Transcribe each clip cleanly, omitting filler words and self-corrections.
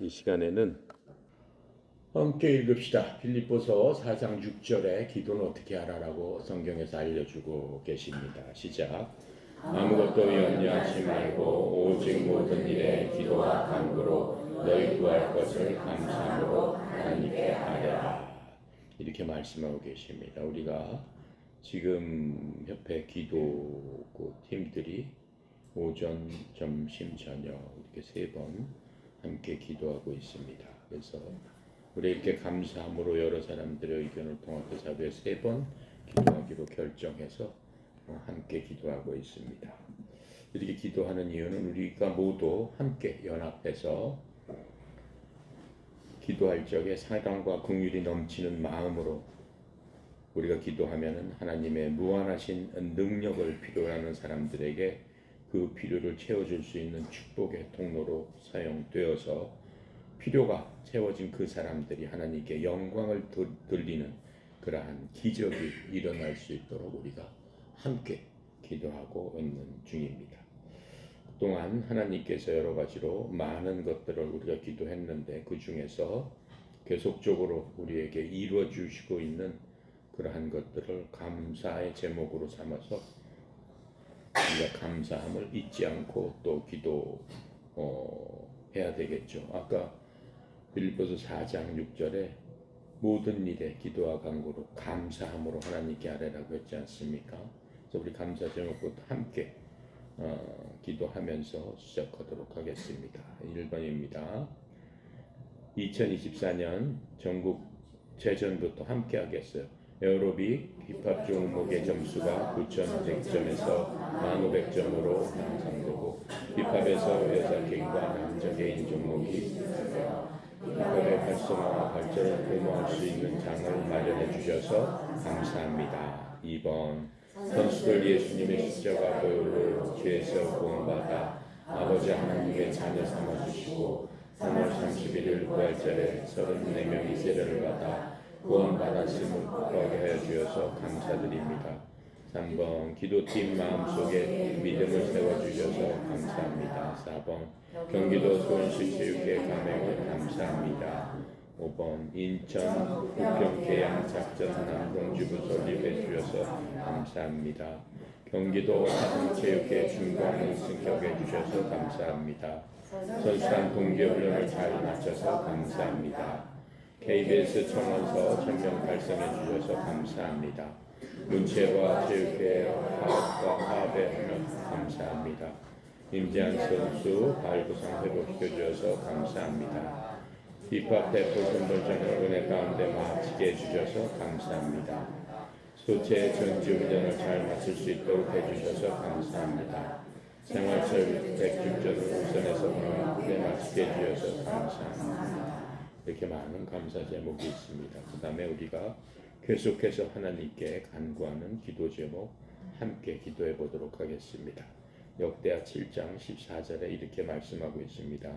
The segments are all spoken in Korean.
이 시간에는 함께 읽읍시다. 빌립보서 4장 6절에 기도는 어떻게 하라라고 성경에서 알려주고 계십니다. 시작. 아무것도 염려하지 말고 오직 모든 일에 기도와 간구로 너희 구할 것을 감사함으로 하나님께 아뢰라. 이렇게 말씀하고 계십니다. 우리가 지금 협회 기도 팀들이 오전, 점심, 저녁 이렇게 3번 함께 기도하고 있습니다. 그래서 우리 이렇게 감사함으로 여러 사람들의 의견을 통합해서 하루에 3번 기도하기로 결정해서 함께 기도하고 있습니다. 이렇게 기도하는 이유는 우리가 모두 함께 연합해서 기도할 적에 사랑과 긍휼이 넘치는 마음으로 우리가 기도하면 하나님의 무한하신 능력을 필요로 하는 사람들에게 그 필요를 채워줄 수 있는 축복의 통로로 사용되어서 필요가 채워진 그 사람들이 하나님께 영광을 돌리는 그러한 기적이 일어날 수 있도록 우리가 함께 기도하고 있는 중입니다. 그동안 하나님께서 여러 가지로 많은 것들을 우리가 기도했는데 그 중에서 계속적으로 우리에게 이루어 주시고 있는 그러한 것들을 감사의 제목으로 삼아서 우리가 감사함을 잊지 않고 또 기도해야 되겠죠. 아까 빌립보서 4장 6절에 모든 일에 기도와 간구로 감사함으로 하나님께 아뢰라고 했지 않습니까? 그래서 우리 감사 제목부터 함께 기도하면서 시작하도록 하겠습니다. 1번입니다. 2024년 전국 재전부터 함께 하겠어요. 에어로빅 힙합 종목의 점수가 9,100점에서 1,500점으로 향상되고 힙합에서 여자 개인과 남자 개인 종목이 힙합의 활성화와 발전을 도모할 수 있는 장을 마련해 주셔서 감사합니다. 2번 선수들 예수님의 십자가 보혈로 죄에서 구원받아 아버지 하나님의 자녀 삼아주시고 3월 31일 부활절에 34명이 세례를 받아 구원받았음을 확고하게 하여 주셔서 감사드립니다. 3번 기도팀 마음속에 믿음을 세워주셔서 감사합니다. 4번 경기도 수원시 체육회 감행을 감사합니다. 5번 인천 부평 계양 작전 남동지부 설립해 주셔서 감사합니다. 경기도 사동체육회 중광을 승격해 주셔서 감사합니다. 선수단 동계훈련을 잘 마쳐서 감사합니다. KBS 청원서 1000명 달성해 주셔서 감사합니다. 문체과 체육회 화합에 하면 감사합니다. 임재한 선수 발부상 회복시켜 주셔서 감사합니다. 힙합 대표 선발전을 은혜 가운데 마치게 해주셔서 감사합니다. 소체 전지훈련을 잘 마칠 수 있도록 해주셔서 감사합니다. 생활체육 백중전을 우선해서 무난하게 마치게 해주셔서 감사합니다. 이렇게 많은 감사 제목이 있습니다. 그 다음에 우리가 계속해서 하나님께 간구하는 기도 제목 함께 기도해 보도록 하겠습니다. 역대하 7장 14절에 이렇게 말씀하고 있습니다.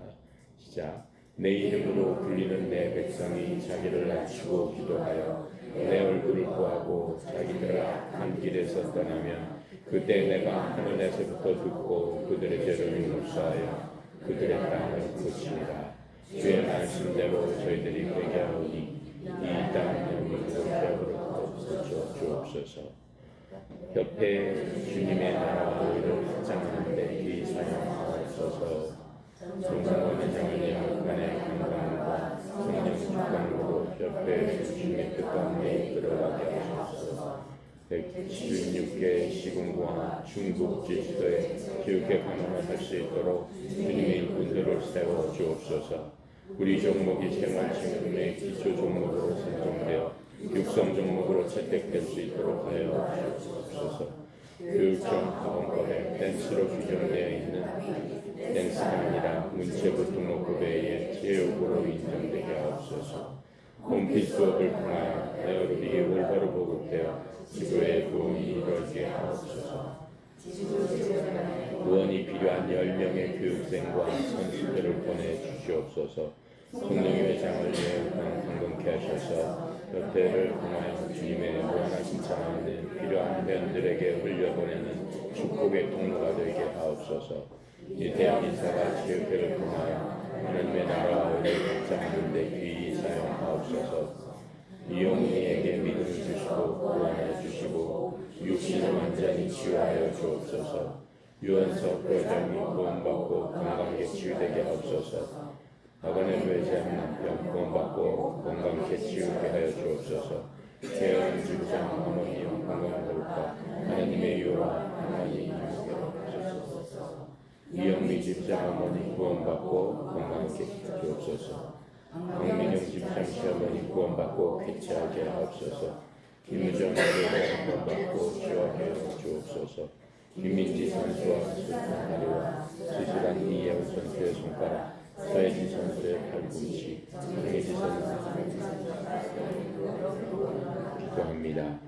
시작. 내 이름으로 불리는 내 백성이 자기를 낮추고 기도하여 내 얼굴을 구하고 자기들 악한 길에서 떠나면 그때 내가 하늘에서부터 듣고 그들의 죄를 용서하여 그들의 땅을 고치리라. 주의 말씀대로 저희들이 회개하오니 이 땅을 무릇으로 주옵소서. 협회 주님의 나라와 의를 확장하는 데 이 사용하옵소서. 성공하는 장로님 간의 건강과 성령 축복으로 협회 주님의 뜻 가운데 이끌어가게 하옵소서. 116개 시군과 중국 지시도에 교육에 감화를 할 수 있도록 주님의 일꾼들을 세워 주옵소서. 우리 종목이 생활침금의 기초 종목으로 선정되어 육성 종목으로 채택될 수 있도록 하여 주옵소서. 교육청 학원법에 댄스로 규정되어 있는 댄스가 아니라 문체부 등록부 외에 체육으로 인정되게 하옵소서. 홈피 수업을 통하여 에어로빅이 올바로 보급되어 지도에 도움이 이루어지게 하옵소서. 후원이 필요한 10명의 교육생과 선수들을 보내주시옵소서. 성령의 회장을 강건케 하셔서 협회를 통하여 주님의 무한하신 자원에 필요한 회원들에게 흘려보내는 축복의 통로가 되게 하옵소서. 이 대한 인사가 체육회를 통하여 하나님의 나라와 의를 이 영혼에게 믿음을 주시고 구원하여 주시고 육신을 완전히 치유하여 주옵소서. 유언석 교장이 구원받고 건강하게 치유되게 하옵소서. 아버님 외제한 남편 구원받고 건강하게 치유되게 하여 주옵소서. 깨어난 주장 어머니와 건강한 돌파 하나님의 유와 하나님의 유교로 하옵소서. 이영미 집장 어머니 구원받고 건강하게 주옵소서. 강민영 집장 시어머니 구원받고 쾌차하게 하옵소서. 김유정 어머니 구원받고 치유하여 주옵소서. 김민지 선수와 수산하리와 수술한 이혜원 선수의 손가락 서혜지 선수의 팔꿈치 강혜지 선수 기도합니다.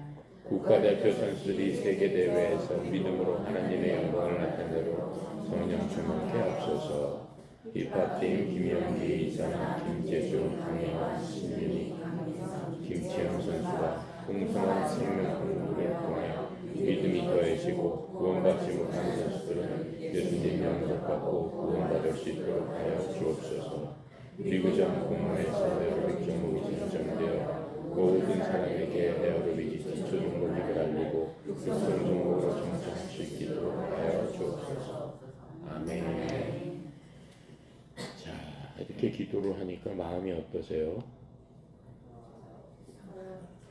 국가대표 선수들이 세계대회에서 믿음으로 하나님의 영광을 나타내도록 성령 충만케 하옵소서. 힙합팀 김영기, 이사나, 김재준, 강혜원, 신윤희, 김채영 선수가 풍성한 생명 공부를 통하여 믿음이 더해지고 구원받지 못하는 선수들은 예수님 영접받고 구원받을 수 있도록 하여 주옵소서. 리그전 공모에서 에어로빅 종목이 선정되어 모든 사람에게 에어로빅이 기초 종목임을 알리고 육성 종목으로 정착할 수 있도록 하여 주옵소서. 아멘. 자, 이렇게 기도를 하니까 마음이 어떠세요?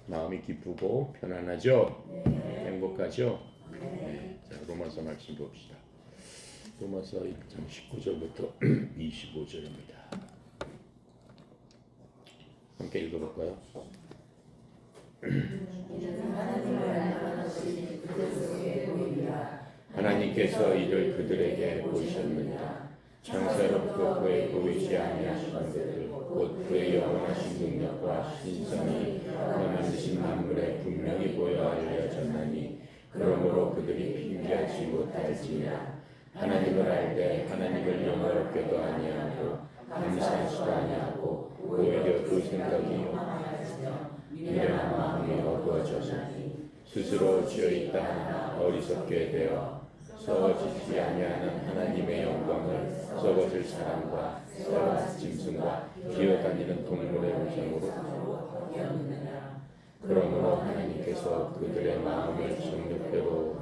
마음이 기쁘고 편안하죠? 행복하죠? 네. 자, 로마서 말씀 봅시다. 로마서 1장 19절부터 25절입니다. 함께 읽어볼까요? 하나님께서 이를 그들에게 보이셨느니라. 창세로부터 그의 보이지 아니하신 것들 곧 그의 영원하신 능력과 신성이 만드신 만물에 분명히 보여 알려졌나니 그러므로 그들이 핑계하지 못할지니라. 하나님을 알되 하나님을 영화롭게도 아니하고 감사하지도 아니하고 오히려 그 생각이 미련한 마음이 어두워져서 스스로 지어있다 하나 어리석게 되어 썩어지지 아니하는 하나님의 영광을 썩어질 사람과 새와 짐승과 기어다니는 동물의 우상으로 그러므로 하나님께서 그들의 마음을 성욕대로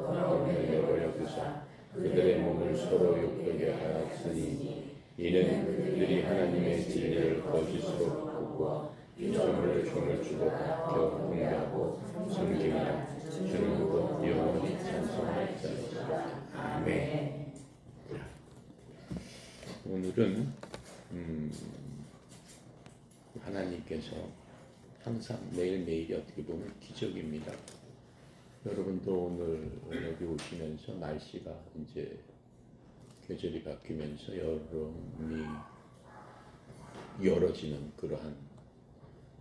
내버려 두사 그들의 몸을 서로 욕되게 하였으니 이는 그들이 하나님의 진리를 거짓으로 바꾸고 피조물을 종을 주고 다켜 공개하고 섬김이라. 주는 곧 영원히 찬송할 자이시라. 아멘. 오늘은 하나님께서 항상 매일매일이 어떻게 보면 기적입니다. 여러분도 오늘 여기 오시면서 날씨가 이제 계절이 바뀌면서 여름이 열어지는 그러한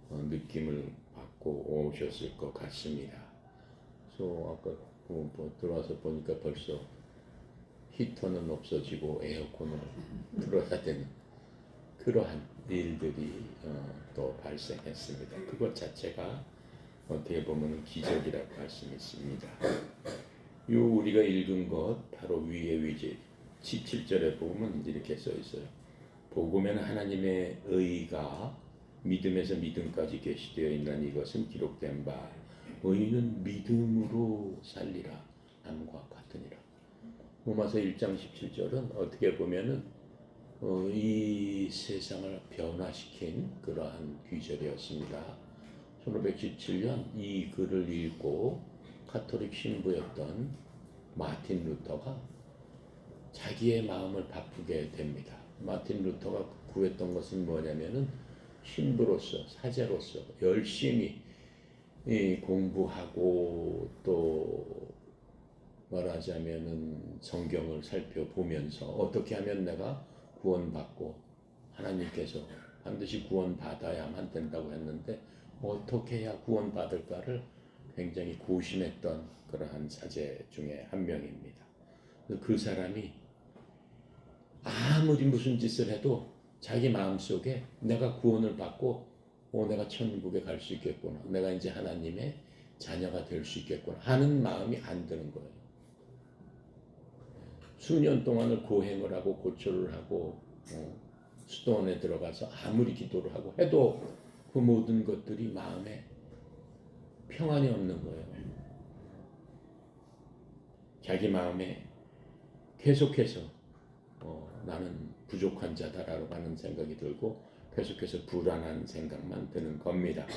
느낌을 받고 오셨을 것 같습니다. 그래서 아까 들어와서 보니까 벌써 히터는 없어지고 에어컨을 틀어야 되는 그러한 일들이 또 발생했습니다. 그것 자체가 어떻게 보면 기적이라고 할 수 있습니다. 요 우리가 읽은 것 바로 위에 위지 17절에 보면 이렇게 써 있어요. 복음에는 하나님의 의가 믿음에서 믿음까지 계시되어 있는 이것은 기록된 바 의인은 믿음으로 살리라 함과 같으니라. 로마서 1장 17절은 어떻게 보면은 이 세상을 변화시킨 그러한 귀절이었습니다. 1517년 이 글을 읽고 가톨릭 신부였던 마틴 루터가 자기의 마음을 바꾸게 됩니다. 마틴 루터가 구했던 것은 뭐냐면은 신부로서 사제로서 열심히 공부하고 또 말하자면은 성경을 살펴보면서 어떻게 하면 내가 구원받고 하나님께서 반드시 구원받아야만 된다고 했는데 어떻게 해야 구원받을까를 굉장히 고심했던 그러한 사제 중에 한 명입니다. 그 사람이 아무리 무슨 짓을 해도 자기 마음속에 내가 구원을 받고 내가 천국에 갈 수 있겠구나, 내가 이제 하나님의 자녀가 될 수 있겠구나 하는 마음이 안 드는 거예요. 수년 동안을 고행을 하고 고초를 하고 수도원에 들어가서 아무리 기도를 하고 해도 그 모든 것들이 마음에 평안이 없는 거예요. 자기 마음에 계속해서 나는 부족한 자다라고 하는 생각이 들고 계속해서 불안한 생각만 드는 겁니다.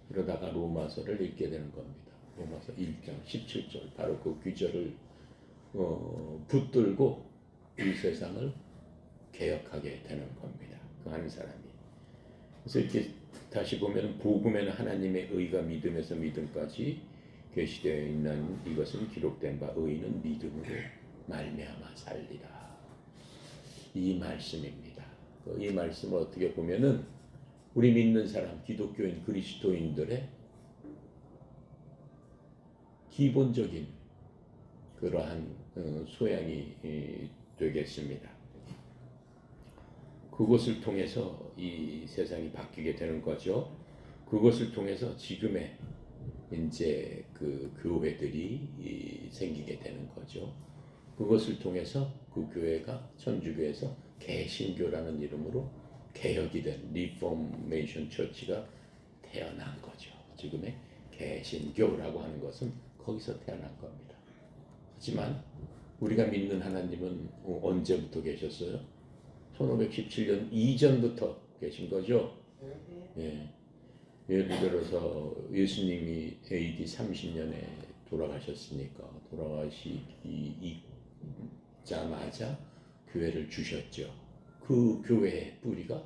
그러다가 로마서를 읽게 되는 겁니다. 로마서 1장 17절 바로 그 귀절을 붙들고 이 세상을 개혁하게 되는 겁니다. 그 한 사람이. 그래서 이렇게 다시 보면 복음에는 하나님의 의가 믿음에서 믿음까지 계시되어 있는 이것은 기록된 바 의인은 믿음으로 말미암아 살리라. 이 말씀입니다. 이 말씀을 어떻게 보면은 우리 믿는 사람 기독교인 그리스도인들의 기본적인 그러한 소양이 되겠습니다. 그것을 통해서 이 세상이 바뀌게 되는 거죠. 그것을 통해서 지금의 이제 그 교회들이 생기게 되는 거죠. 그것을 통해서 그 교회가 천주교에서 개신교라는 이름으로 개혁이 된 리포메이션 처치가 태어난 거죠. 지금의 개신교라고 하는 것은 거기서 태어난 겁니다. 하지만 우리가 믿는 하나님은 언제부터 계셨어요? 1517년 이전부터 계신 거죠. 예. 예를 들어서 예수님이 AD 30년에 돌아가셨으니까 돌아가시자마자 교회를 주셨죠. 그 교회의 뿌리가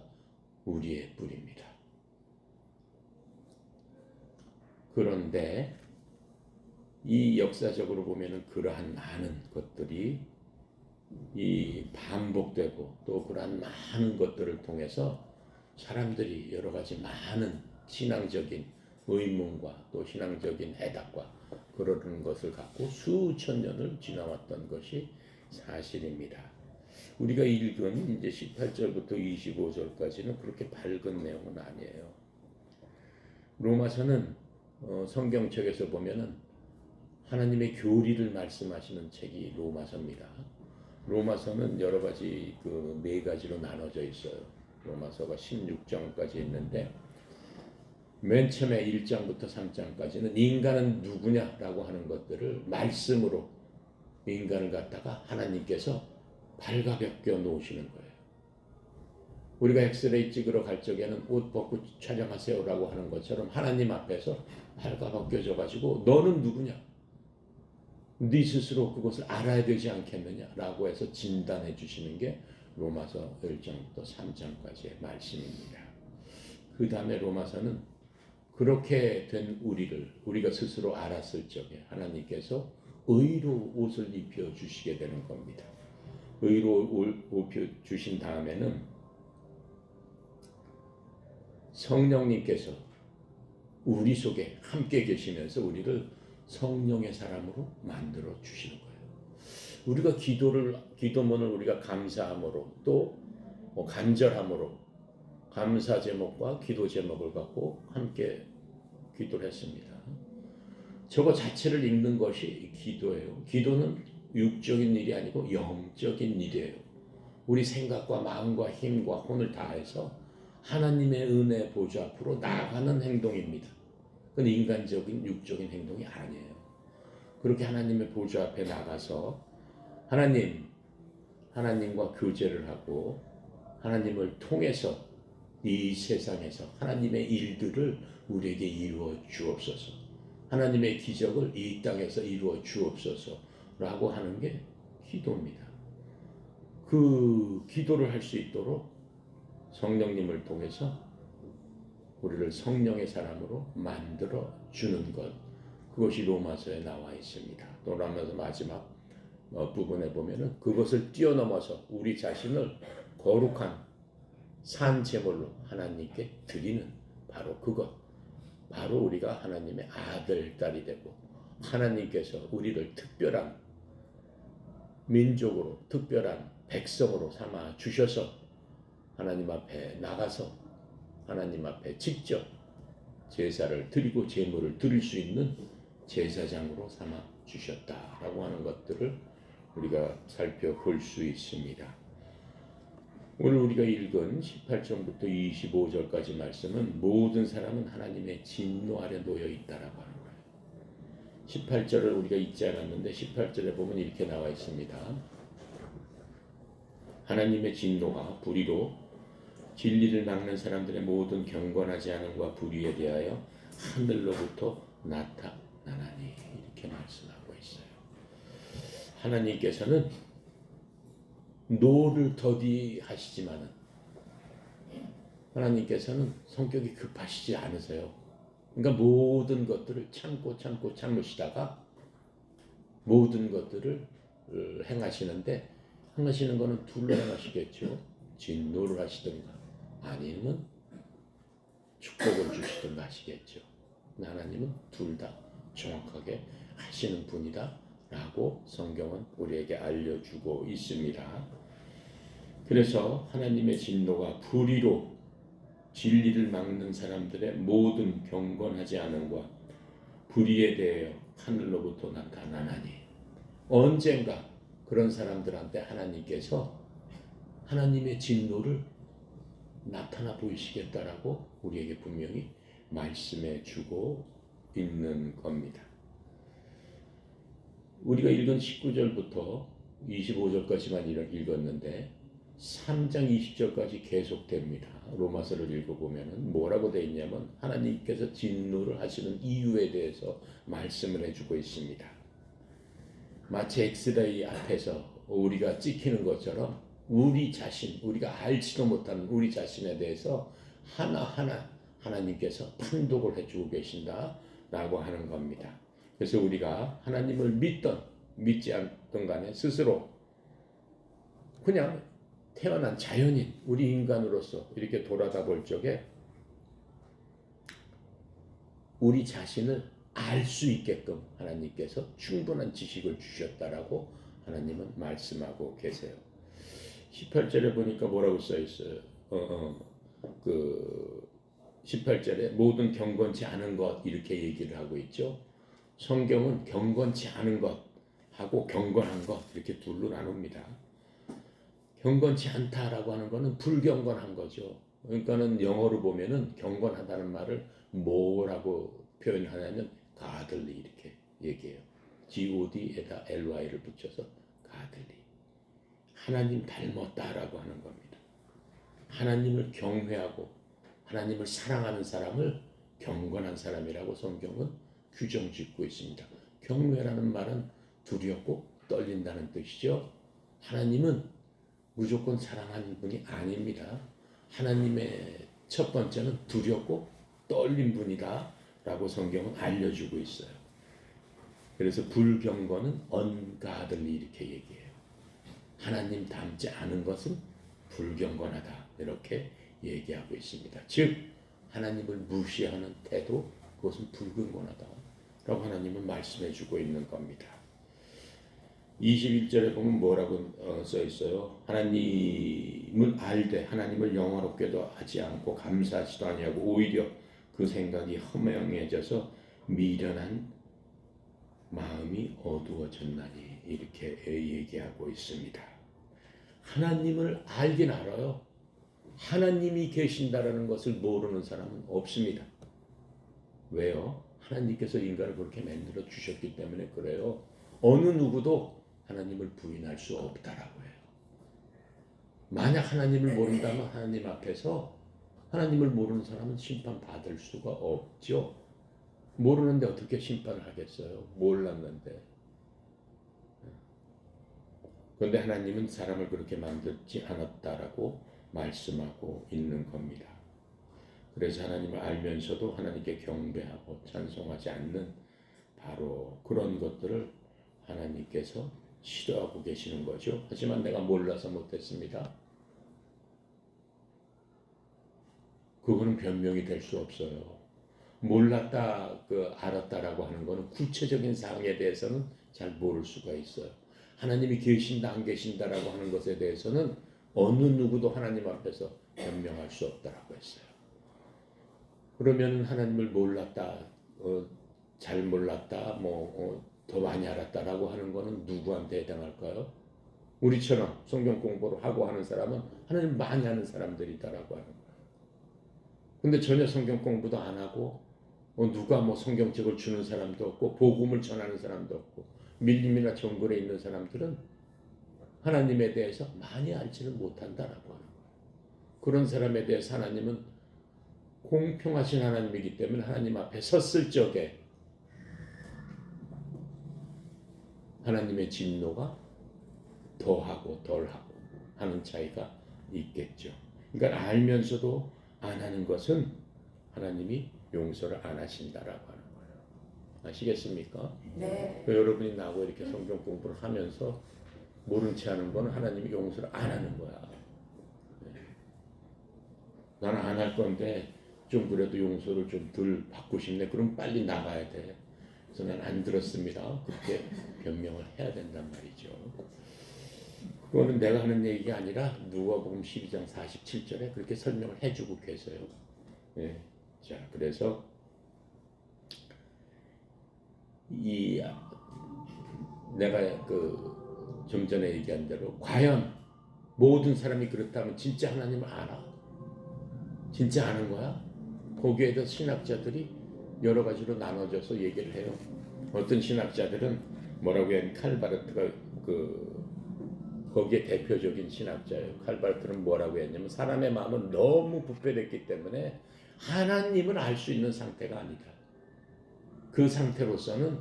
우리의 뿌리입니다. 그런데 이 역사적으로 보면은 그러한 많은 것들이 이 반복되고 또 그러한 많은 것들을 통해서 사람들이 여러 가지 많은 신앙적인 의문과 또 신앙적인 해답과 그러는 것을 갖고 수천 년을 지나왔던 것이 사실입니다. 우리가 읽은 이제 18절부터 25절까지는 그렇게 밝은 내용은 아니에요. 로마서는 성경책에서 보면은 하나님의 교리를 말씀하시는 책이 로마서입니다. 로마서는 여러 가지 그 네 가지로 나눠져 있어요. 로마서가 16장까지 있는데 맨 처음에 1장부터 3장까지는 인간은 누구냐라고 하는 것들을 말씀으로 인간을 갖다가 하나님께서 발가벗겨 놓으시는 거예요. 우리가 엑스레이 찍으러 갈 적에는 옷 벗고 촬영하세요라고 하는 것처럼 하나님 앞에서 발가벗겨져 가지고 너는 누구냐? 네 스스로 그것을 알아야 되지 않겠느냐라고 해서 진단해 주시는 게 로마서 1장부터 3장까지의 말씀입니다. 그 다음에 로마서는 그렇게 된 우리가 스스로 알았을 적에 하나님께서 의로 옷을 입혀 주시게 되는 겁니다. 의로 입혀 주신 다음에는 성령님께서 우리 속에 함께 계시면서 우리를 성령의 사람으로 만들어 주시는 거예요. 우리가 기도문을 우리가 감사함으로 또 간절함으로 감사 제목과 기도 제목을 갖고 함께 기도를 했습니다. 저거 자체를 읽는 것이 기도예요. 기도는 육적인 일이 아니고 영적인 일이에요. 우리 생각과 마음과 힘과 혼을 다해서 하나님의 은혜 보좌 앞으로 나아가는 행동입니다. 그건 인간적인 육적인 행동이 아니에요. 그렇게 하나님의 보좌 앞에 나가서 하나님과 교제를 하고 하나님을 통해서 이 세상에서 하나님의 일들을 우리에게 이루어 주옵소서. 하나님의 기적을 이 땅에서 이루어 주옵소서라고 하는 게 기도입니다. 그 기도를 할 수 있도록 성령님을 통해서 우리를 성령의 사람으로 만들어 주는 것, 그것이 로마서에 나와 있습니다. 또 로마서 마지막 부분에 보면은 그것을 뛰어넘어서 우리 자신을 거룩한 산 제물로 하나님께 드리는 바로 그것, 바로 우리가 하나님의 아들, 딸이 되고 하나님께서 우리를 특별한 민족으로 특별한 백성으로 삼아 주셔서 하나님 앞에 나가서 하나님 앞에 직접 제사를 드리고 제물을 드릴 수 있는 제사장으로 삼아 주셨다라고 하는 것들을 우리가 살펴볼 수 있습니다. 오늘 우리가 읽은 18절부터 25절까지 말씀은 모든 사람은 하나님의 진노 아래 놓여 있다라고 하는 거예요. 18절을 우리가 읽지 않았는데 18절에 보면 이렇게 나와 있습니다. 하나님의 진노가 불의로 진리를 막는 사람들의 모든 경건하지 않음과 불의에 대하여 하늘로부터 나타나나니 이렇게 말씀하고 있어요. 하나님께서는 노를 더디하시지만은 하나님께서는 성격이 급하시지 않으세요. 그러니까 모든 것들을 참으시다가 모든 것들을 행하시는데 행하시는 것은 둘로 행하시겠죠. 진노를 하시든가 아니면 축복을 주시든가 하시겠죠. 하나님은 둘 다 정확하게 하시는 분이다 라고 성경은 우리에게 알려주고 있습니다. 그래서 하나님의 진노가 불의로 진리를 막는 사람들의 모든 경건하지 않음과 불의에 대하여 하늘로부터 나타나나니 언젠가 그런 사람들한테 하나님께서 하나님의 진노를 나타나 보이시겠다라고 우리에게 분명히 말씀해 주고 있는 겁니다. 우리가 읽은 19절부터 25절까지만 읽었는데 3장 20절까지 계속됩니다. 로마서를 읽어보면 뭐라고 되어 있냐면 하나님께서 진노를 하시는 이유에 대해서 말씀을 해주고 있습니다. 마치 엑스레이 앞에서 우리가 찍히는 것처럼 우리 자신, 우리가 알지도 못하는 우리 자신에 대해서 하나하나 하나님께서 판독을 해주고 계신다라고 하는 겁니다. 그래서 우리가 하나님을 믿든 믿지 않든 간에 스스로 그냥 태어난 자연인 우리 인간으로서 이렇게 돌아다 볼 적에 우리 자신을 알 수 있게끔 하나님께서 충분한 지식을 주셨다라고 하나님은 말씀하고 계세요. 18절에 보니까 뭐라고 써 있어요? 18절에 모든 경건치 않은 것 이렇게 얘기를 하고 있죠. 성경은 경건치 않은 것하고 경건한 것 이렇게 둘로 나눕니다. 경건치 않다라고 하는 것은 불경건한 거죠. 그러니까는 영어로 보면은 경건하다는 말을 뭐라고 표현하냐면 godly 이렇게 얘기해요. God에다 ly를 붙여서 godly. 하나님 닮았다라고 하는 겁니다. 하나님을 경외하고 하나님을 사랑하는 사람을 경건한 사람이라고 성경은 규정 짓고 있습니다. 경외라는 말은 두렵고 떨린다는 뜻이죠. 하나님은 무조건 사랑하는 분이 아닙니다. 하나님의 첫 번째는 두렵고 떨린 분이다 라고 성경은 알려주고 있어요. 그래서 불경건은 ungodly 이렇게 얘기해요. 하나님 닮지 않은 것은 불경건하다 이렇게 얘기하고 있습니다. 즉 하나님을 무시하는 태도 그것은 불경건하다 라고 하나님은 말씀해 주고 있는 겁니다. 21절에 보면 뭐라고 써 있어요? 하나님을 알되 하나님을 영화롭게도 하지 않고 감사하지도 아니하고 오히려 그 생각이 허망해져서 미련한 마음이 어두워졌나니 이렇게 얘기하고 있습니다. 하나님을 알긴 알아요. 하나님이 계신다라는 것을 모르는 사람은 없습니다. 왜요? 하나님께서 인간을 그렇게 만들어 주셨기 때문에 그래요. 어느 누구도 하나님을 부인할 수 없다라고 해요. 만약 하나님을 모른다면 하나님 앞에서 하나님을 모르는 사람은 심판받을 수가 없죠. 모르는데 어떻게 심판을 하겠어요? 몰랐는데. 그런데 하나님은 사람을 그렇게 만들지 않았다라고 말씀하고 있는 겁니다. 그래서 하나님을 알면서도 하나님께 경배하고 찬송하지 않는 바로 그런 것들을 하나님께서 싫어하고 계시는 거죠. 하지만 내가 몰라서 못했습니다. 그거는 변명이 될 수 없어요. 몰랐다, 알았다라고 하는 것은 구체적인 사항에 대해서는 잘 모를 수가 있어요. 하나님이 계신다 안 계신다라고 하는 것에 대해서는 어느 누구도 하나님 앞에서 변명할 수 없다라고 했어요. 그러면 하나님을 몰랐다, 잘 몰랐다, 더 많이 알았다라고 하는 것은 누구한테 해당할까요? 우리처럼 성경 공부를 하고 하는 사람은 하나님 많이 아는 사람들이다라고 하는 거예요. 근데 전혀 성경 공부도 안 하고 누가 뭐 성경책을 주는 사람도 없고 복음을 전하는 사람도 없고 밀림이나 정글에 있는 사람들은 하나님에 대해서 많이 알지를 못한다라고 하는 거예요. 그런 사람에 대해서 하나님은 공평하신 하나님이기 때문에 하나님 앞에 섰을 적에 하나님의 진노가 더하고 덜하고 하는 차이가 있겠죠. 그러니까 알면서도 안 하는 것은 하나님이 용서를 안 하신다라고 하는 거예요. 아시겠습니까? 네. 여러분이 나하고 이렇게 성경 공부를 하면서 모른 채 하는 건 하나님이 용서를 안 하는 거야. 나는 안 할 건데 좀 그래도 용서를 좀 덜 받고 싶네. 그럼 빨리 나가야 돼. 그래서 난 안 들었습니다. 그렇게 변명을 해야 된단 말이죠. 그거는 내가 하는 얘기가 아니라 누가복음 12장 47절에 그렇게 설명을 해주고 계세요. 네. 자, 그래서 내가 좀 전에 얘기한 대로 과연 모든 사람이 그렇다면 진짜 하나님을 알아? 진짜 아는 거야? 거기에도 신학자들이 여러 가지로 나눠져서 얘기를 해요. 어떤 신학자들은 뭐라고 하면 칼바르트가 거기에 대표적인 신학자예요. 칼바르트는 뭐라고 했냐면 사람의 마음은 너무 부패됐기 때문에 하나님을 알 수 있는 상태가 아니다. 그 상태로서는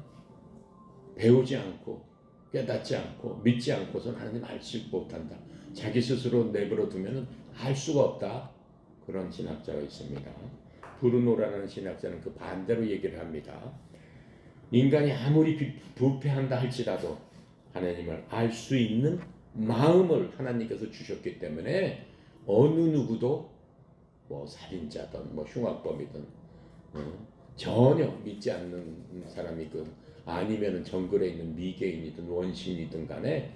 배우지 않고 깨닫지 않고 믿지 않고서는 하나님을 알지 못한다. 자기 스스로 내버려 두면 알 수가 없다. 그런 신학자가 있습니다. 브루노라는 신학자는 그 반대로 얘기를 합니다. 인간이 아무리 부패한다 할지라도 하나님을 알 수 있는 마음을 하나님께서 주셨기 때문에 어느 누구도 뭐 살인자든 뭐 흉악범이든 전혀 믿지 않는 사람이든 아니면은 정글에 있는 미개인이든 원신이든 간에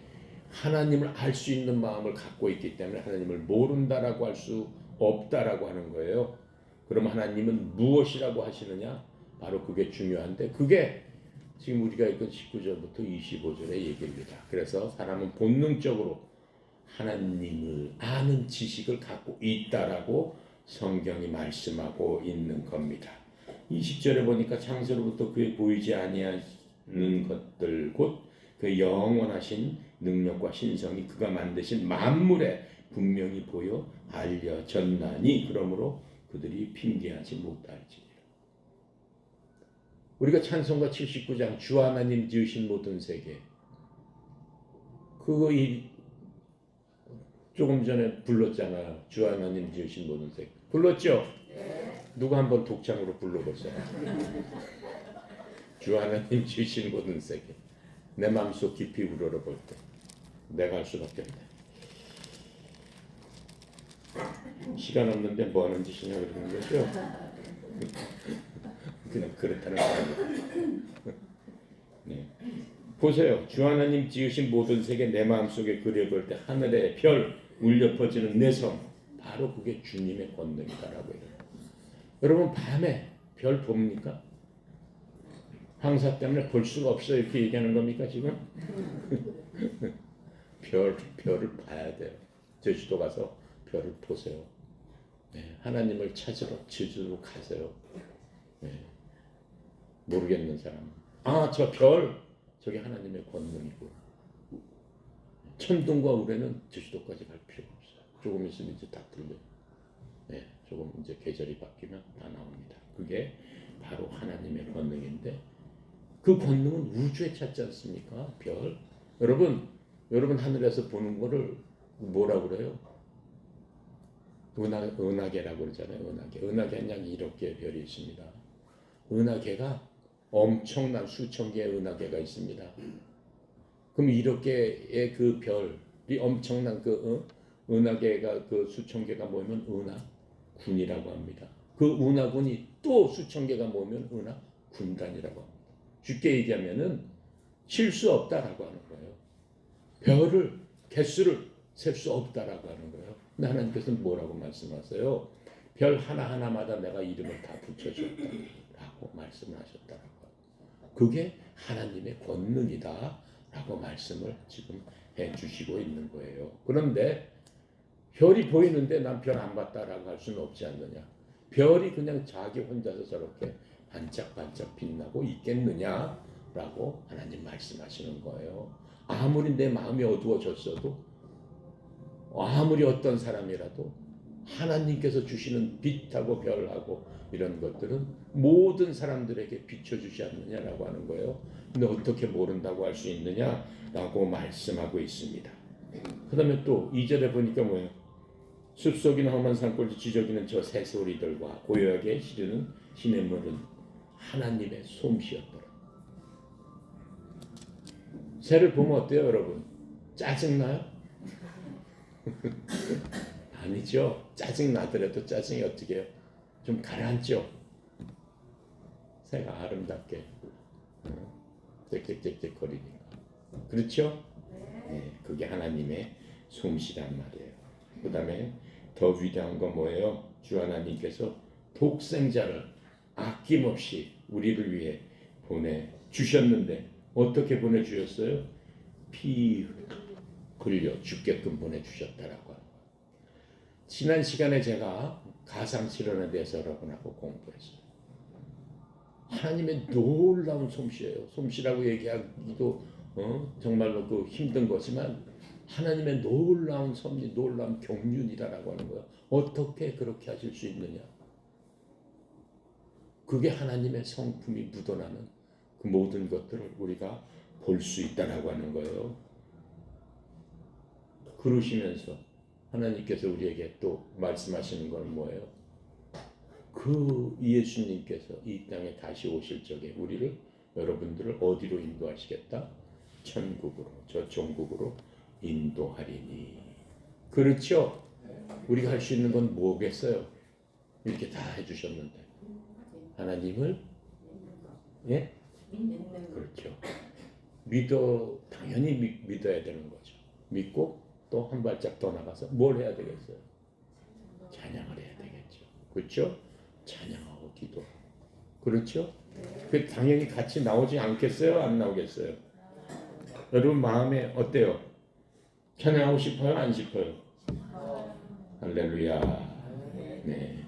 하나님을 알 수 있는 마음을 갖고 있기 때문에 하나님을 모른다라고 할 수 없다라고 하는 거예요. 그럼 하나님은 무엇이라고 하시느냐? 바로 그게 중요한데 그게 지금 우리가 읽은 19절부터 25절의 얘기입니다. 그래서 사람은 본능적으로 하나님을 아는 지식을 갖고 있다라고 성경이 말씀하고 있는 겁니다. 20절에 보니까 창세로부터 그의 보이지 아니하는 것들 곧 그 영원하신 능력과 신성이 그가 만드신 만물에 분명히 보여 알려졌나니 그러므로 그들이 핑계하지 못할지니라. 우리가 찬송가 79장 주 하나님 지으신 모든 세계 그거 조금 전에 불렀잖아요. 주 하나님 지으신 모든 세계 불렀죠? 네. 누가 한번 독창으로 불러보세요. 주 하나님 지으신 모든 세계 내 마음속 깊이 우러러볼 때 내가 할 수밖에 없네. 시간 없는데 뭐 하는 짓이냐 그러는 거죠. 그냥 그렇다는 거예요. 네. 보세요. 주 하나님 지으신 모든 세계 내 마음속에 그려볼 때 하늘의 별 울려 퍼지는 내 성 바로 그게 주님의 권능이다라고 해요. 여러분 밤에 별 봅니까? 황사 때문에 볼 수가 없어요. 이렇게 얘기하는 겁니까 지금? 별을 봐야 돼요. 제주도 가서 별을 보세요. 네, 하나님을 찾으러 제주도 가세요. 네, 모르겠는 사람. 저 별 저게 하나님의 권능이고 천둥과 우레는 제주도까지 갈 필요가 없어요. 조금 있으면 이제 다 들려요. 네, 조금 이제 계절이 바뀌면 다 나옵니다. 그게 바로 하나님의 권능인데 그 권능은 우주에 찾지 않습니까? 별. 여러분 하늘에서 보는 거를 뭐라 그래요? 은하계라고 그러잖아요. 은하계 한 양이 1억 개의 별이 있습니다. 은하계가 엄청난 수천 개의 은하계가 있습니다. 그럼 1억 개의 그 별이 엄청난 은하계가 그 수천 개가 모이면 은하군이라고 합니다. 그 은하군이 또 수천 개가 모이면 은하군단이라고 합니다. 쉽게 얘기하면은 실 수 없다라고 하는 거예요. 별을 개수를 셀 수 없다라고 하는 거예요. 근데 하나님께서는 뭐라고 말씀하세요? 별 하나하나마다 내가 이름을 다 붙여줬다라고 말씀을 하셨다라고 해요. 그게 하나님의 권능이다라고 말씀을 지금 해주시고 있는 거예요. 그런데 별이 보이는데 난 별 안 봤다라고 할 수는 없지 않느냐. 별이 그냥 자기 혼자서 저렇게 반짝반짝 빛나고 있겠느냐라고 하나님 말씀하시는 거예요. 아무리 내 마음이 어두워졌어도, 아무리 어떤 사람이라도 하나님께서 주시는 빛하고 별하고 이런 것들은 모든 사람들에게 비춰주지 않느냐라고 하는 거예요. 근데 어떻게 모른다고 할 수 있느냐라고 말씀하고 있습니다. 그 다음에 또 2절에 보니까 뭐예요? 숲속이나 험한 산골 지저귀는 저 새소리들과 고요하게 시르는 시냇물은 하나님의 솜씨였더라. 새를 보면 어때요, 여러분? 짜증나요? 아니죠. 짜증나더라도 짜증이 어떻게 해요? 좀 가라앉죠. 새가 아름답게 짹짹짹짹 거리니까. 그렇죠? 네, 그게 하나님의 솜씨란 말이에요. 그 다음에 더 위대한 건 뭐예요? 주 하나님께서 독생자를 아낌없이 우리를 위해 보내주셨는데 어떻게 보내주셨어요? 피 흘려 죽게끔 보내주셨다라고. 지난 시간에 제가 가상실현에 대해서 여러분하고 공부했어요. 하나님의 놀라운 솜씨예요. 솜씨라고 얘기하기도 정말로 그 힘든 거지만 하나님의 놀라운 섭리, 놀라운 경륜이라고 하는 거예요. 어떻게 그렇게 하실 수 있느냐? 그게 하나님의 성품이 묻어나는 그 모든 것들을 우리가 볼 수 있다라고 하는 거예요. 그러시면서 하나님께서 우리에게 또 말씀하시는 건 뭐예요? 그 예수님께서 이 땅에 다시 오실 적에 우리를, 여러분들을 어디로 인도하시겠다? 천국으로, 저 종국으로 인도하리니. 그렇죠? 우리가 할 수 있는 건 뭐겠어요? 이렇게 다 해주셨는데 하나님을 그렇죠. 당연히 믿어야 되는 거죠. 믿고 또 한 발짝 더 나가서 뭘 해야 되겠어요? 찬양을 해야 되겠죠. 그렇죠? 찬양하고 기도. 그렇죠? 그 당연히 같이 나오지 않겠어요? 안 나오겠어요? 여러분 마음에 어때요? 찬양하고 싶어요? 안 싶어요? 할렐루야. 네.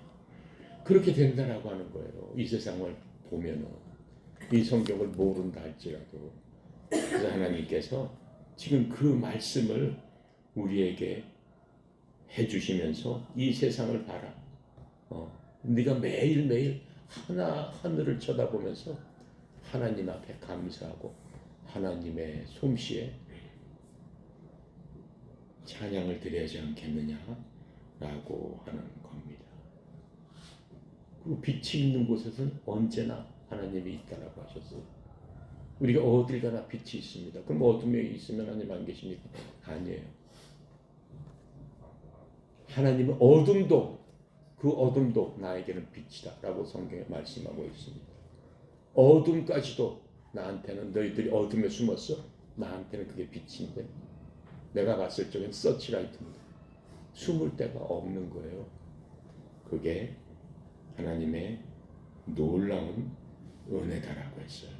그렇게 된다라고 하는 거예요. 이 세상을 보면은, 이 성경을 모른다 할지라도. 그래서 하나님께서 지금 그 말씀을 우리에게 해주시면서 이 세상을 봐라. 네가 매일매일 하늘을 쳐다보면서 하나님 앞에 감사하고 하나님의 솜씨에 찬양을 드려야지 않겠느냐라고 하는 겁니다. 그 빛이 있는 곳에서는 언제나 하나님이 있다라고 하셨어요. 우리가 어딜 가나 빛이 있습니다. 그럼 어둠에 있으면 하나님 안 계십니까? 아니에요. 하나님은 그 어둠도 나에게는 빛이다 라고 성경에 말씀하고 있습니다. 어둠까지도 나한테는, 너희들이 어둠에 숨었어? 나한테는 그게 빛인데, 내가 봤을 적엔 서치라이트입니다. 숨을 데가 없는 거예요. 그게 하나님의 놀라운 은혜다라고 했어요.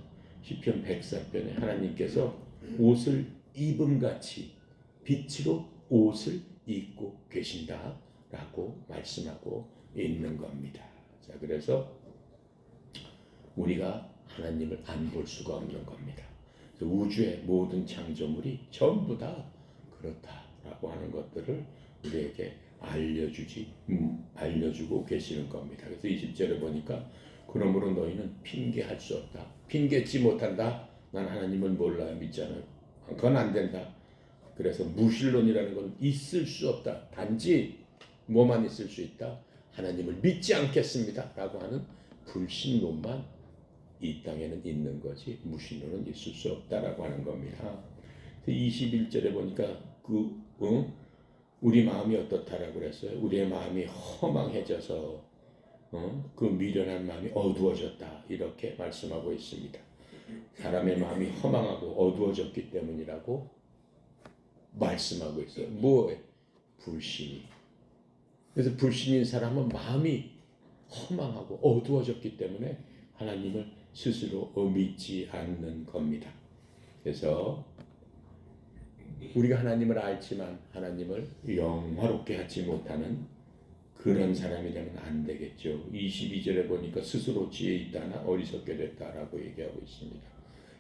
시편 104편에 하나님께서 옷을 입음같이 빛으로 옷을 입고 계신다라고 말씀하고 있는 겁니다. 자, 그래서 우리가 하나님을 안 볼 수가 없는 겁니다. 우주의 모든 창조물이 전부 다 그렇다라고 하는 것들을 우리에게 알려주고 계시는 겁니다. 그래서 20절에 보니까 그러므로 너희는 핑계할 수 없다. 핑계치 못한다. 난 하나님을 몰라요. 믿잖아요. 그건 안 된다. 그래서 무신론이라는 건 있을 수 없다. 단지 뭐만 있을 수 있다? 하나님을 믿지 않겠습니다. 라고 하는 불신론만 이 땅에는 있는 거지 무신론은 있을 수 없다라고 하는 겁니다. 21절에 보니까 우리 마음이 어떻다라고 그랬어요? 우리의 마음이 허망해져서 그 미련한 마음이 어두워졌다 이렇게 말씀하고 있습니다. 사람의 마음이 허망하고 어두워졌기 때문이라고 말씀하고 있어요. 뭐에? 불신이. 그래서 불신인 사람은 마음이 허망하고 어두워졌기 때문에 하나님을 스스로 믿지 않는 겁니다. 그래서 우리가 하나님을 알지만 하나님을 영화롭게 하지 못하는 그런 사람이 되면 안 되겠죠. 22절에 보니까 스스로 지혜 있다나 어리석게 됐다라고 얘기하고 있습니다.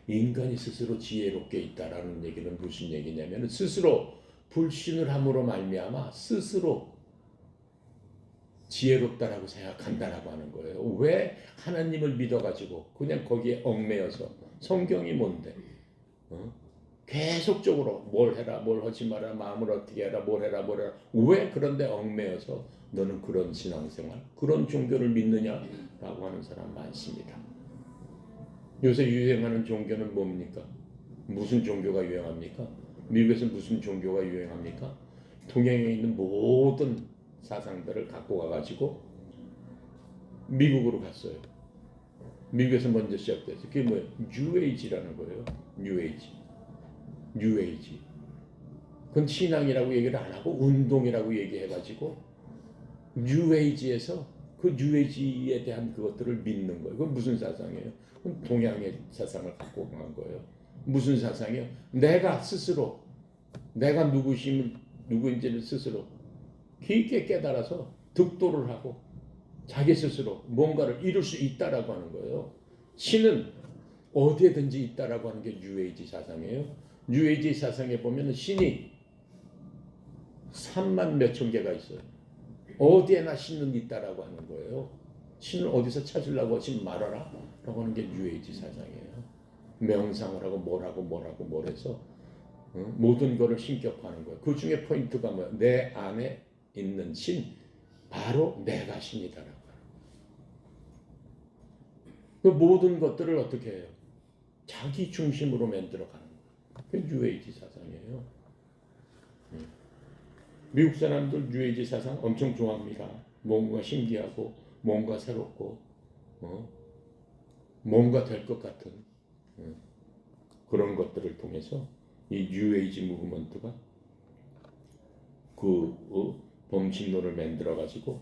인간이 스스로 지혜롭게 있다라는 얘기는 무슨 얘기냐면 스스로 불신을 함으로 말미암아 스스로 지혜롭다라고 생각한다라고 하는 거예요. 왜? 하나님을 믿어가지고 그냥 거기에 얽매여서 성경이 뭔데? 계속적으로 뭘 해라, 뭘 하지 마라, 마음을 어떻게 해라, 뭘 해라, 뭘 해라. 왜 그런데 얽매여서 너는 그런 신앙생활, 그런 종교를 믿느냐라고 하는 사람 많습니다. 요새 유행하는 종교는 뭡니까? 무슨 종교가 유행합니까? 미국에서 무슨 종교가 유행합니까? 동양에 있는 모든 사상들을 갖고 가가지고 미국으로 갔어요. 미국에서 먼저 시작됐어요. 그게 뭐예요? 뉴에이지라는 거예요. 뉴에이지. 그건 신앙이라고 얘기를 안 하고 운동이라고 얘기해가지고 뉴에이지에서 그 뉴에이지에 대한 그것들을 믿는 거예요. 그건 무슨 사상이에요? 그건 동양의 사상을 갖고 간 거예요. 무슨 사상이요? 내가 스스로 내가 누구인지를 스스로 깊게 깨달아서 득도를 하고 자기 스스로 뭔가를 이룰 수 있다라고 하는 거예요. 신은 어디에든지 있다라고 하는 게 뉴에이지 사상이에요. 뉴에이지 사상에 보면 신이 3만 몇천 개가 있어요. 어디에나 신은 있다라고 하는 거예요. 신을 어디서 찾으려고 하지 말아라 라고 하는 게 뉴에이지 사상이에요. 명상을 하고 뭘 해서 모든 것을 신격화하는 거예요. 그 중에 포인트가 뭐야? 내 안에 있는 신, 바로 내가 신이다라고 하는 거예요. 그 모든 것들을 어떻게 해요? 자기 중심으로 만들어가는 거예요. 그게 뉴에이지 사상이에요. 미국 사람들 뉴에이지 사상 엄청 좋아합니다. 뭔가 신기하고 뭔가 새롭고 뭔가 될 것 같은 그런 것들을 통해서 이 뉴에이지 무브먼트가 그 범신론을 만들어 가지고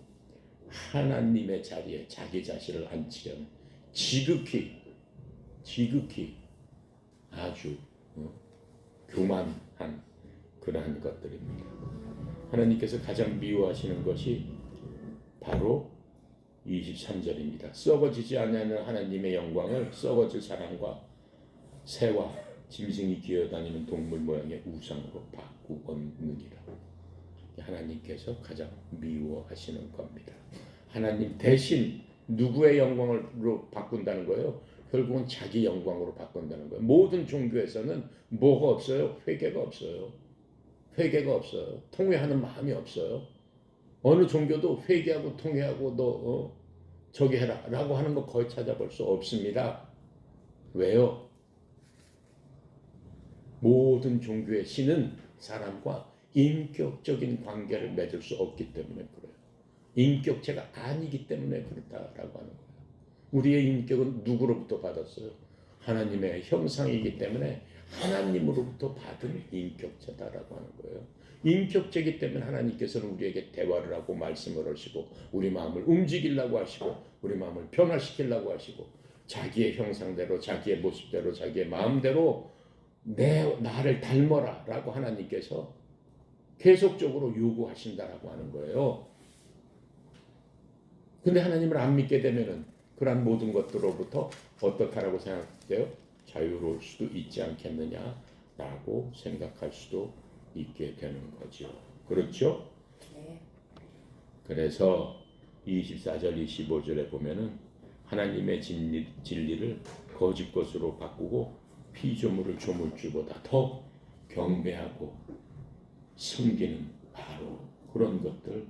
하나님의 자리에 자기 자신을 앉히려는 지극히 아주 교만한 그러한 것들입니다. 하나님께서 가장 미워하시는 것이 바로 23절입니다. 썩어지지 않는 하나님의 영광을 썩어질 사람과 새와 짐승이 기어다니는 동물 모양의 우상으로 바꾸었느니라. 하나님께서 가장 미워하시는 겁니다. 하나님 대신 누구의 영광으로 바꾼다는 거예요? 결국은 자기 영광으로 바꾼다는 거예요. 모든 종교에서는 뭐가 없어요? 회개가 없어요. 회개가 없어요. 통회하는 마음이 없어요. 어느 종교도 회개하고 통회하고 너 저기 해라 라고 하는 거 거의 찾아볼 수 없습니다. 왜요? 모든 종교의 신은 사람과 인격적인 관계를 맺을 수 없기 때문에 그래요. 인격체가 아니기 때문에 그렇다라고 하는 거예요. 우리의 인격은 누구로부터 받았어요? 하나님의 형상이기 때문에 하나님으로부터 받은 인격체다라고 하는 거예요. 인격체이기 때문에 하나님께서는 우리에게 대화를 하고 말씀을 하시고 우리 마음을 움직이려고 하시고 우리 마음을 변화시키려고 하시고 자기의 형상대로 자기의 모습대로 자기의 마음대로 나를 닮아라 라고 하나님께서 계속적으로 요구하신다라고 하는 거예요. 근데 하나님을 안 믿게 되면은 그러한 모든 것들로부터 어떻다라고 생각돼요? 자유로울 수도 있지 않겠느냐라고 생각할 수도 있게 되는 거죠. 그렇죠? 네. 그래서 24절 25절에 보면은 하나님의 진리를 거짓 것으로 바꾸고 피조물을 조물주보다 더 경배하고 섬기는 바로 그런 것들,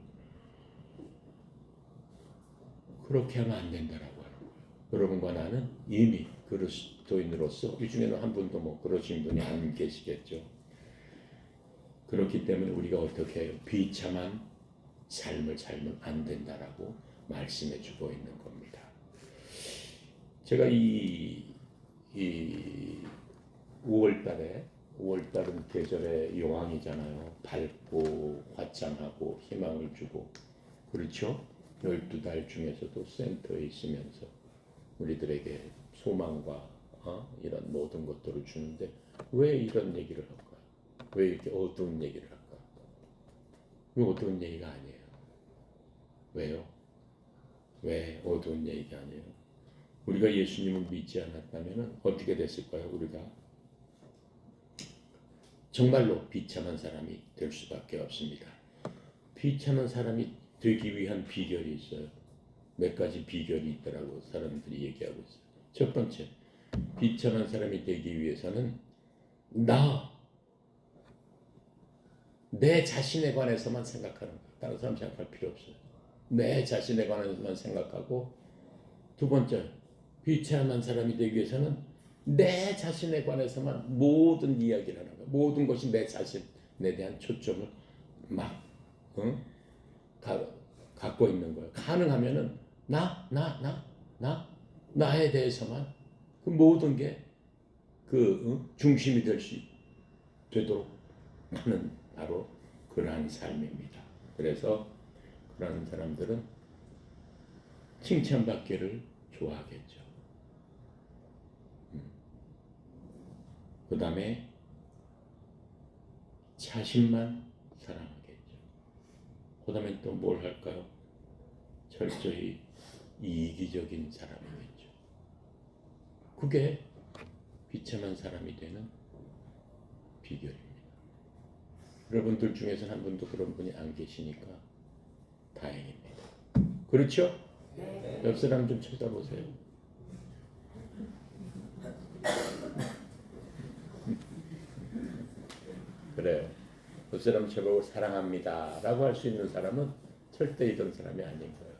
그렇게 하면 안 된다라고 하는 거예요. 여러분과 나는 이미 그리스도인으로서 이 중에는 한 분도 뭐 그러신 분이 안 계시겠죠. 그렇기 때문에 우리가 어떻게 해요? 비참한 삶을 살면 안 된다라고 말씀해 주고 있는 겁니다. 제가 이 5월달은 계절의 여왕이잖아요. 밝고 화창하고 희망을 주고, 그렇죠? 12달 중에서도 센터에 있으면서 우리들에게 소망과 이런 모든 것들을 주는데 왜 이런 얘기를 할까? 왜 이렇게 어두운 얘기를 할까? 이거 어두운 얘기가 아니에요. 왜요? 왜 어두운 얘기가 아니에요? 우리가 예수님을 믿지 않았다면 어떻게 됐을까요? 우리가 정말로 비참한 사람이 될 수밖에 없습니다. 비참한 사람이 되기 위한 비결이 있어요. 몇 가지 비결이 있더라고 사람들이 얘기하고 있어요. 첫 번째, 비참한 사람이 되기 위해서는 내 자신에 관해서만 생각하는 거예요. 다른 사람 생각할 필요 없어요. 내 자신에 관해서만 생각하고, 두 번째, 비참한 사람이 되기 위해서는 내 자신에 관해서만 모든 이야기를 하는 거예요. 모든 것이 내 자신에 대한 초점을 막 갖고 있는 거예요. 가능하면은 나에 대해서만 그 모든 게 중심이 되도록 하는 바로 그러한 삶입니다. 그래서 그러한 사람들은 칭찬받기를 좋아하겠죠. 그 다음에 자신만 사랑하겠죠. 그 다음에 또 뭘 할까요? 철저히 이기적인 사람이겠죠. 그게 비참한 사람이 되는 비결입니다. 여러분들 중에서는 한 분도 그런 분이 안 계시니까 다행입니다. 그렇죠? 네. 옆 사람 좀 쳐다보세요. 그래요. 옆 사람 쳐보고 사랑합니다 라고 할 수 있는 사람은 절대 이런 사람이 아닌 거예요.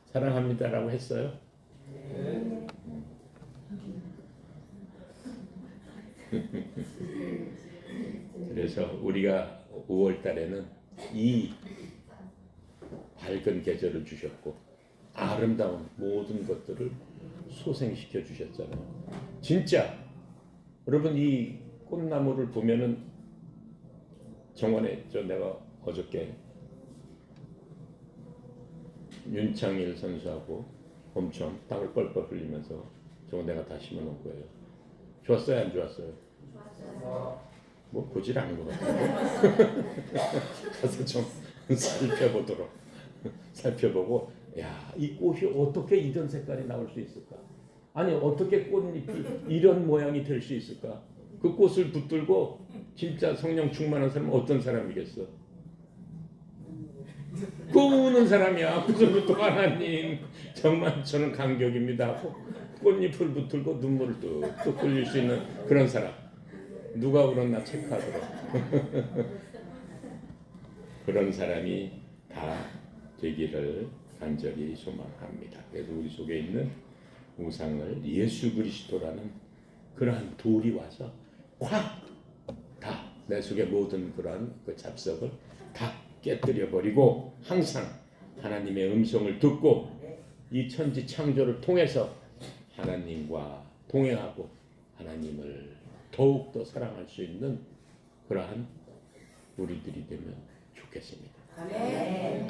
사랑합니다 라고 했어요? 네. 그래서 우리가 5월 달에는 이 밝은 계절을 주셨고 아름다운 모든 것들을 소생시켜 주셨잖아요. 진짜 여러분 이 꽃나무를 보면은 정원에 내가 어저께 윤창일 선수하고 엄청 땀을 뻘뻘 흘리면서 저거 내가 다 심어놓은 거예요. 좋았어요, 안 좋았어요? 좋았어요. 뭐 보질 않은 것 같아요. 가서 좀 살펴보고 이 꽃이 어떻게 이런 색깔이 나올 수 있을까? 아니 어떻게 꽃잎이 이런 모양이 될 수 있을까? 그 꽃을 붙들고 진짜 성령 충만한 사람은 어떤 사람이겠어? 우는 사람이야. 그래서 하나님 정말 저는 감격입니다. 꽃잎을 붙들고 눈물을 뚝뚝 흘릴 수 있는 그런 사람. 누가 울었나 체크하도록. 그런 사람이 다 되기를 간절히 소망합니다. 그래서 우리 속에 있는 우상을 예수 그리스도라는 그러한 돌이 와서 콱 다 내 속에 모든 그러한 그 잡석을 다 깨뜨려 버리고 항상 하나님의 음성을 듣고 이 천지 창조를 통해서 하나님과 동행하고 하나님을 더욱더 사랑할 수 있는 그러한 우리들이 되면 좋겠습니다. 아멘.